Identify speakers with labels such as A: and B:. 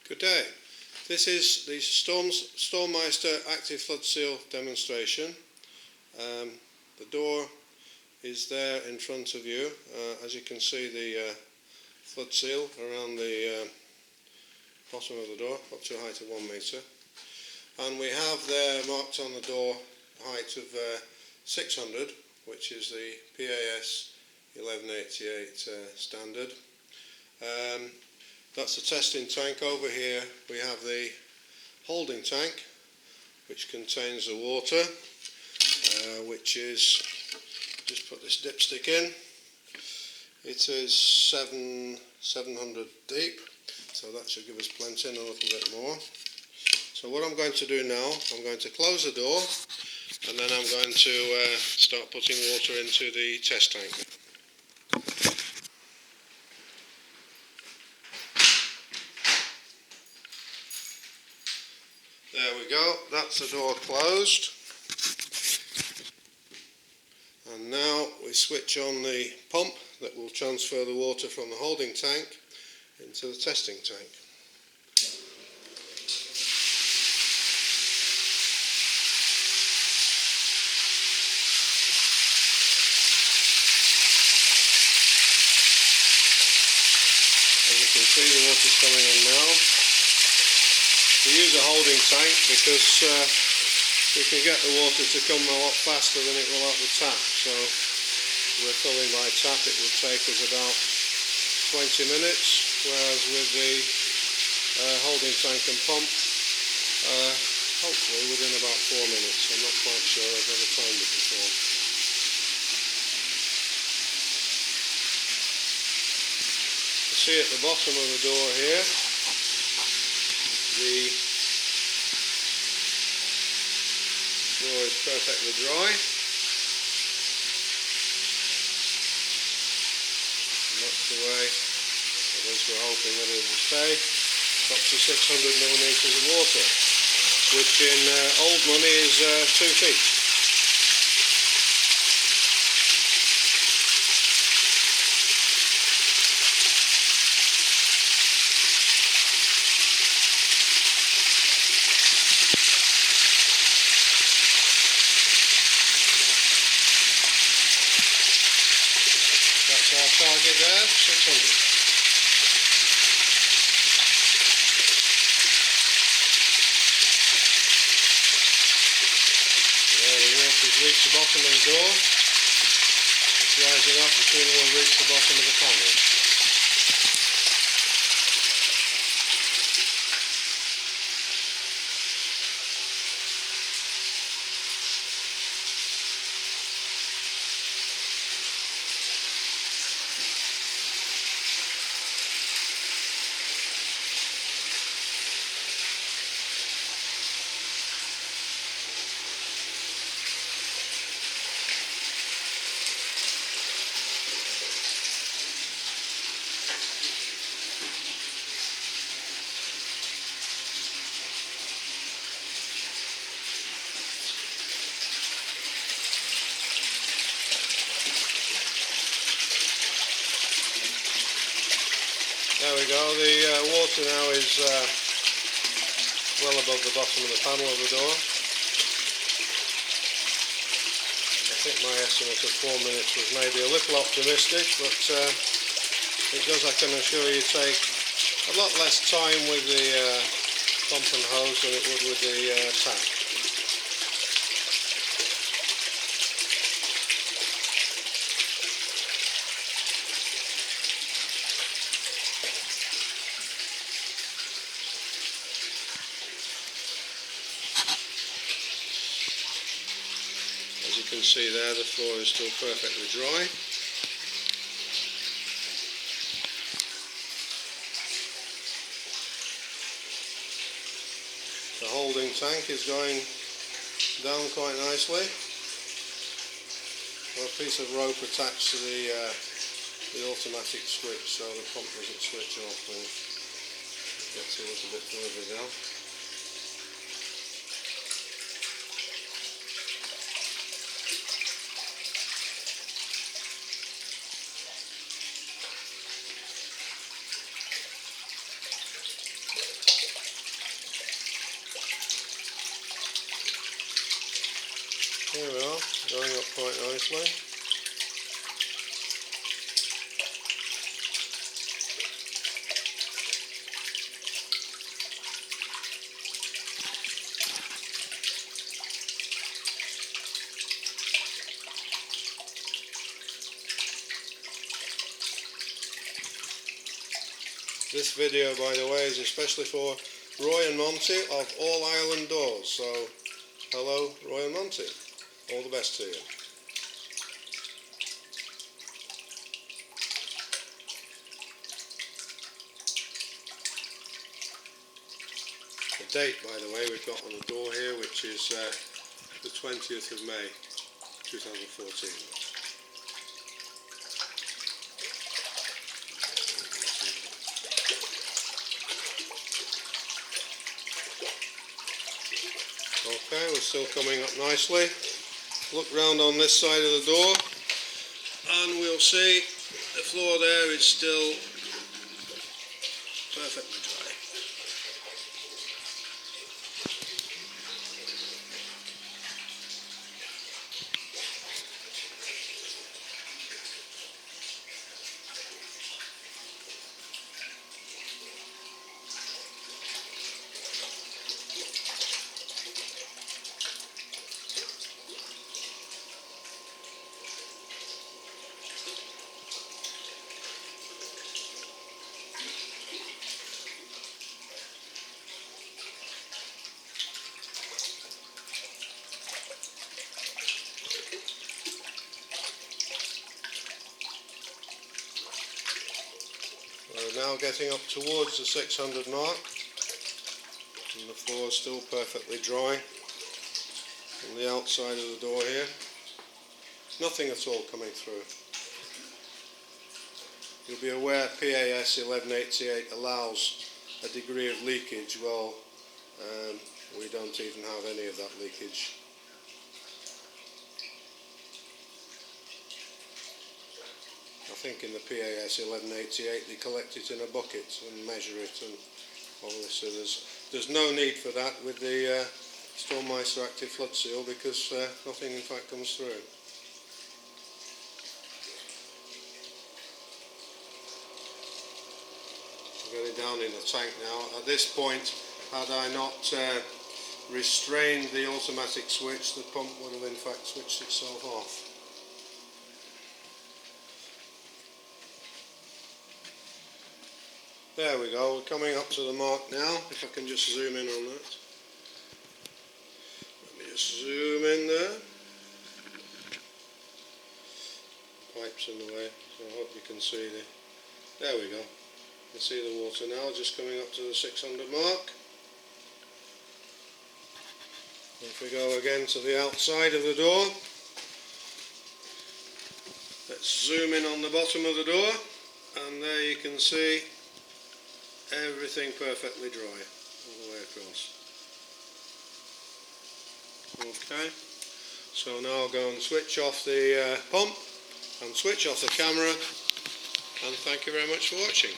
A: Good day. This is the StormMeister Active Flood Seal demonstration. The door is there in front of you. As you can see, the flood seal around the bottom of the door, up to a height of 1 metre. And we have there marked on the door a height of 600, which is the PAS 1188 standard. That's the testing tank. Over here we have the holding tank, which contains the water, which is, just put this dipstick in, it is 700 deep, so that should give us plenty and a little bit more. So what I'm going to do now, I'm going to close the door and then I'm going to start putting water into the test tank. There we go, that's the door closed. And now we switch on the pump that will transfer the water from the holding tank into the testing tank. As you can see, the water's coming in now. We use a holding tank because we can get the water to come a lot faster than it will out the tap. So if we're filling by tap, it would take us about 20 minutes, whereas with the holding tank and pump, hopefully within about 4 minutes. I'm not quite sure, I've never timed it before. You see at the bottom of the door here, the floor is perfectly dry, and that's the way, at least we're hoping that it will stay, up to 600 millimetres of water, which in old money is 2 feet. That's our target there, 600. There, the water's reached the bottom of the door. It's rising up, and soon it will reach the bottom of the panel. There we go, the water now is well above the bottom of the panel of the door. I think my estimate of 4 minutes was maybe a little optimistic, but it does, I can assure you, take a lot less time with the pump and hose than it would with the tap. As you can see there, the floor is still perfectly dry. The holding tank is going down quite nicely. Got a piece of rope attached to the automatic switch, so the pump doesn't switch off when it gets a little bit further down. going up quite nicely. This video, by the way, is especially for Roy and Monty of All Ireland Doors. So, hello, Roy and Monty. All the best to you. The date, by the way, we've got on the door here, which is the 20th of May, 2014. Okay, we're still coming up nicely. Look round on this side of the door and we'll see the floor there is still perfectly dry. We're now getting up towards the 600 mark and the floor is still perfectly dry on the outside of the door here. Nothing at all coming through. You'll be aware PAS 1188 allows a degree of leakage. Well, we don't even have any of that leakage. I think in the PAS 1188 they collect it in a bucket and measure it and all this, so there's no need for that with the StormMeister Active Flood Seal because nothing in fact comes through. I've got it down in the tank now. At this point, had I not restrained the automatic switch, the pump would have in fact switched itself off. There we go, we're coming up to the mark now, if I can just zoom in on that. Let me just zoom in there. Pipe's in the way, so I hope you can see there we go. You can see the water now just coming up to the 600 mark. If we go again to the outside of the door, let's zoom in on the bottom of the door, and there you can see everything perfectly dry all the way across. Okay, so now I'll go and switch off the pump and switch off the camera, and thank you very much for watching.